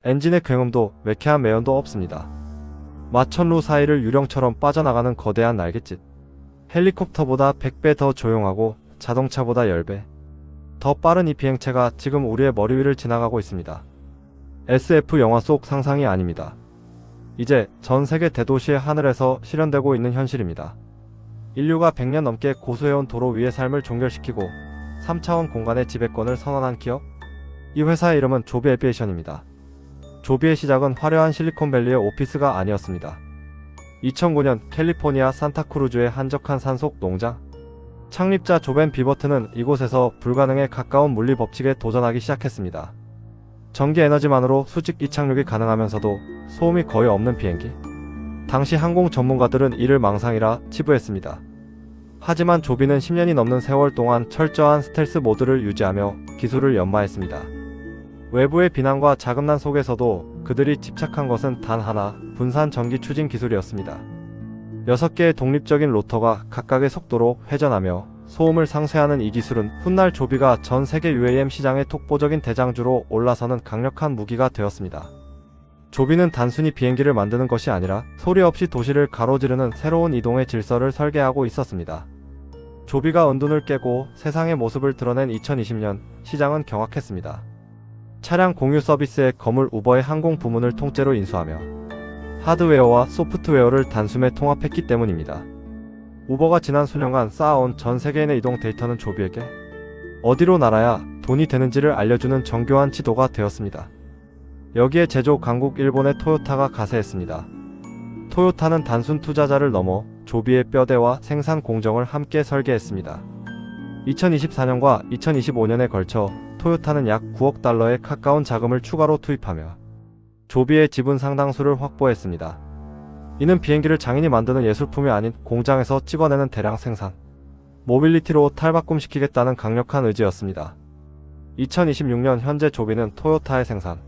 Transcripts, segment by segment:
엔진의 굉음도 매캐한 매연도 없습니다. 마천루 사이를 유령처럼 빠져나가는 거대한 날갯짓. 헬리콥터보다 100배 더 조용하고 자동차보다 10배 더 빠른 이 비행체가 지금 우리의 머리 위를 지나가고 있습니다. SF 영화 속 상상이 아닙니다. 이제 전 세계 대도시의 하늘에서 실현되고 있는 현실입니다. 인류가 100년 넘게 고수해온 도로 위의 삶을 종결시키고 3차원 공간의 지배권을 선언한 기업? 이 회사의 이름은 조비 에비에이션입니다. 조비의 시작은 화려한 실리콘밸리의 오피스가 아니었습니다. 2009년 캘리포니아 산타크루즈의 한적한 산속 농장. 창립자 조벤 비버트는 이곳에서 불가능에 가까운 물리 법칙에 도전하기 시작했습니다. 전기 에너지만으로 수직 이착륙이 가능하면서도 소음이 거의 없는 비행기. 당시 항공 전문가들은 이를 망상이라 치부했습니다. 하지만 조비는 10년이 넘는 세월 동안 철저한 스텔스 모드를 유지하며 기술을 연마했습니다. 외부의 비난과 자금난 속에서도 그들이 집착한 것은 단 하나, 분산 전기 추진 기술이었습니다. 6개의 독립적인 로터가 각각의 속도로 회전하며 소음을 상쇄하는 이 기술은 훗날 조비가 전 세계 UAM 시장의 독보적인 대장주로 올라서는 강력한 무기가 되었습니다. 조비는 단순히 비행기를 만드는 것이 아니라 소리 없이 도시를 가로지르는 새로운 이동의 질서를 설계하고 있었습니다. 조비가 은둔을 깨고 세상의 모습을 드러낸 2020년, 시장은 경악했습니다. 차량 공유 서비스의 거물 우버의 항공 부문을 통째로 인수하며 하드웨어와 소프트웨어를 단숨에 통합했기 때문입니다. 우버가 지난 수년간 쌓아온 전 세계인의 이동 데이터는 조비에게 어디로 날아야 돈이 되는지를 알려주는 정교한 지도가 되었습니다. 여기에 제조 강국 일본의 토요타가 가세했습니다. 토요타는 단순 투자자를 넘어 조비의 뼈대와 생산 공정을 함께 설계했습니다. 2024년과 2025년에 걸쳐 토요타는 약 9억 달러에 가까운 자금을 추가로 투입하며 조비의 지분 상당수를 확보했습니다. 이는 비행기를 장인이 만드는 예술품이 아닌 공장에서 찍어내는 대량 생산, 모빌리티로 탈바꿈시키겠다는 강력한 의지였습니다. 2026년 현재 조비는 토요타의 생산,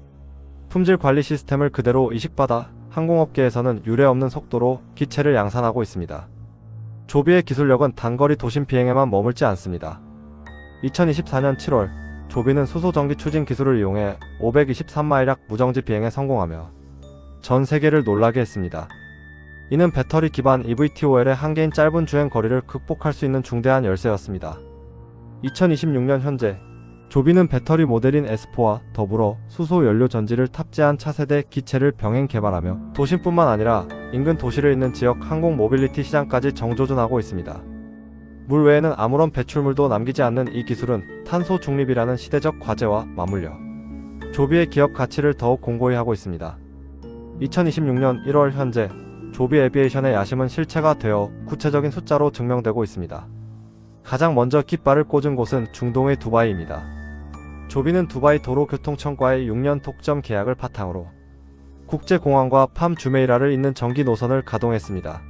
품질 관리 시스템을 그대로 이식받아 항공업계에서는 유례없는 속도로 기체를 양산하고 있습니다. 조비의 기술력은 단거리 도심 비행에만 머물지 않습니다. 2024년 7월, 조비는 수소전기 추진 기술을 이용해 523마일약 무정지 비행에 성공하며 전 세계를 놀라게 했습니다. 이는 배터리 기반 EVTOL의 한계인 짧은 주행 거리를 극복할 수 있는 중대한 열쇠였습니다. 2026년 현재, 조비는 배터리 모델인 S4와 더불어 수소 연료 전지를 탑재한 차세대 기체를 병행 개발하며 도심뿐만 아니라 인근 도시를 잇는 지역 항공 모빌리티 시장까지 정조준하고 있습니다. 물 외에는 아무런 배출물도 남기지 않는 이 기술은 탄소 중립이라는 시대적 과제와 맞물려 조비의 기업 가치를 더욱 공고히 하고 있습니다. 2026년 1월 현재 조비 에비에이션의 야심은 실체가 되어 구체적인 숫자로 증명되고 있습니다. 가장 먼저 깃발을 꽂은 곳은 중동의 두바이입니다. 조비는 두바이 도로교통청과의 6년 독점 계약을 바탕으로 국제공항과 팜 주메이라를 잇는 전기 노선을 가동했습니다.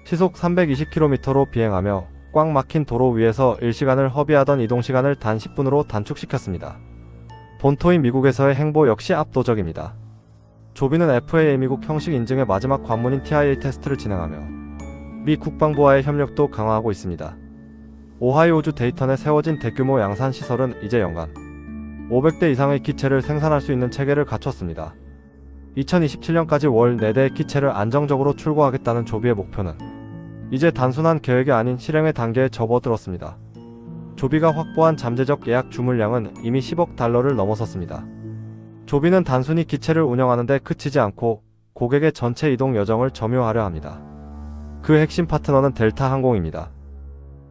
시속 320km로 비행하며 꽉 막힌 도로 위에서 1시간을 허비하던 이동시간을 단 10분으로 단축시켰습니다. 본토인 미국에서의 행보 역시 압도적입니다. 조비는 FAA 미국 형식 인증의 마지막 관문인 TIA 테스트를 진행하며 미 국방부와의 협력도 강화하고 있습니다. 오하이오주 데이턴에 세워진 대규모 양산 시설은 이제 연간 500대 이상의 기체를 생산할 수 있는 체계를 갖췄습니다. 2027년까지 월 4대의 기체를 안정적으로 출고하겠다는 조비의 목표는 이제 단순한 계획이 아닌 실행의 단계에 접어들었습니다. 조비가 확보한 잠재적 예약 주물량은 이미 10억 달러를 넘어섰습니다. 조비는 단순히 기체를 운영하는 데 그치지 않고 고객의 전체 이동 여정을 점유하려 합니다. 그 핵심 파트너는 델타 항공입니다.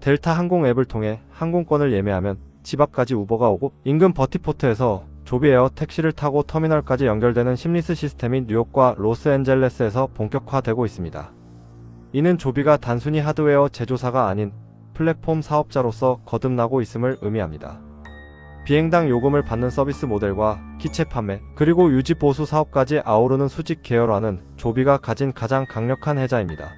델타 항공 앱을 통해 항공권을 예매하면 집 앞까지 우버가 오고 인근 버티포트에서 조비 에어 택시를 타고 터미널까지 연결되는 심리스 시스템이 뉴욕과 로스앤젤레스에서 본격화되고 있습니다. 이는 조비가 단순히 하드웨어 제조사가 아닌 플랫폼 사업자로서 거듭나고 있음을 의미합니다. 비행당 요금을 받는 서비스 모델과 기체 판매, 그리고 유지 보수 사업까지 아우르는 수직 계열화는 조비가 가진 가장 강력한 해자입니다.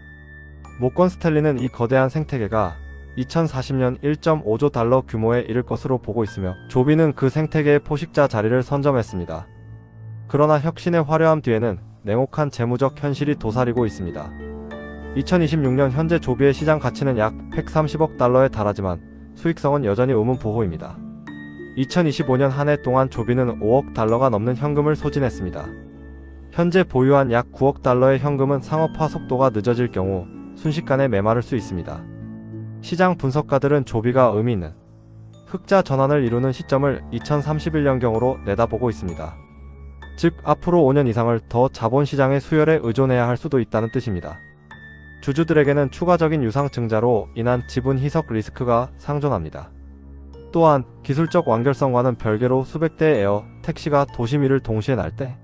모건 스탠리는 이 거대한 생태계가 2040년 1.5조 달러 규모에 이를 것으로 보고 있으며 조비는 그 생태계의 포식자 자리를 선점했습니다. 그러나 혁신의 화려함 뒤에는 냉혹한 재무적 현실이 도사리고 있습니다. 2026년 현재 조비의 시장 가치는 약 130억 달러에 달하지만 수익성은 여전히 의문부호입니다. 2025년 한 해 동안 조비는 5억 달러가 넘는 현금을 소진했습니다. 현재 보유한 약 9억 달러의 현금은 상업화 속도가 늦어질 경우 순식간에 메마를 수 있습니다. 시장 분석가들은 조비가 의미 있는 흑자 전환을 이루는 시점을 2031년경으로 내다보고 있습니다. 즉 앞으로 5년 이상을 더 자본시장의 수혈에 의존해야 할 수도 있다는 뜻입니다. 주주들에게는 추가적인 유상 증자로 인한 지분 희석 리스크가 상존합니다. 또한 기술적 완결성과는 별개로 수백 대의 에어 택시가 도심 위를 동시에 날 때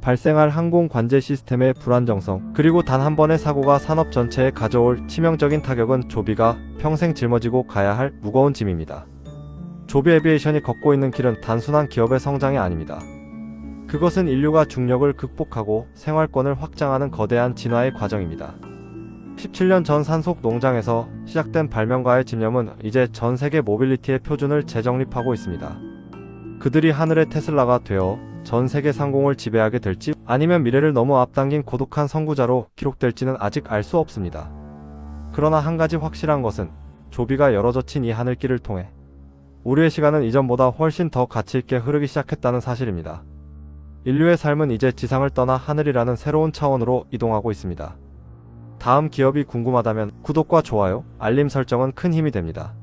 발생할 항공 관제 시스템의 불안정성, 그리고 단 한 번의 사고가 산업 전체에 가져올 치명적인 타격은 조비가 평생 짊어지고 가야 할 무거운 짐입니다. 조비 에비에이션이 걷고 있는 길은 단순한 기업의 성장이 아닙니다. 그것은 인류가 중력을 극복하고 생활권을 확장하는 거대한 진화의 과정입니다. 17년 전 산속 농장에서 시작된 발명가의 집념은 이제 전 세계 모빌리티의 표준을 재정립하고 있습니다. 그들이 하늘의 테슬라가 되어 전 세계 상공을 지배하게 될지, 아니면 미래를 너무 앞당긴 고독한 선구자로 기록될지는 아직 알 수 없습니다. 그러나 한 가지 확실한 것은 조비가 열어젖힌 이 하늘길을 통해 우리의 시간은 이전보다 훨씬 더 가치있게 흐르기 시작했다는 사실입니다. 인류의 삶은 이제 지상을 떠나 하늘이라는 새로운 차원으로 이동하고 있습니다. 다음 기업이 궁금하다면 구독과 좋아요, 알림 설정은 큰 힘이 됩니다.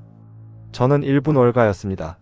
저는 1분 월가였습니다.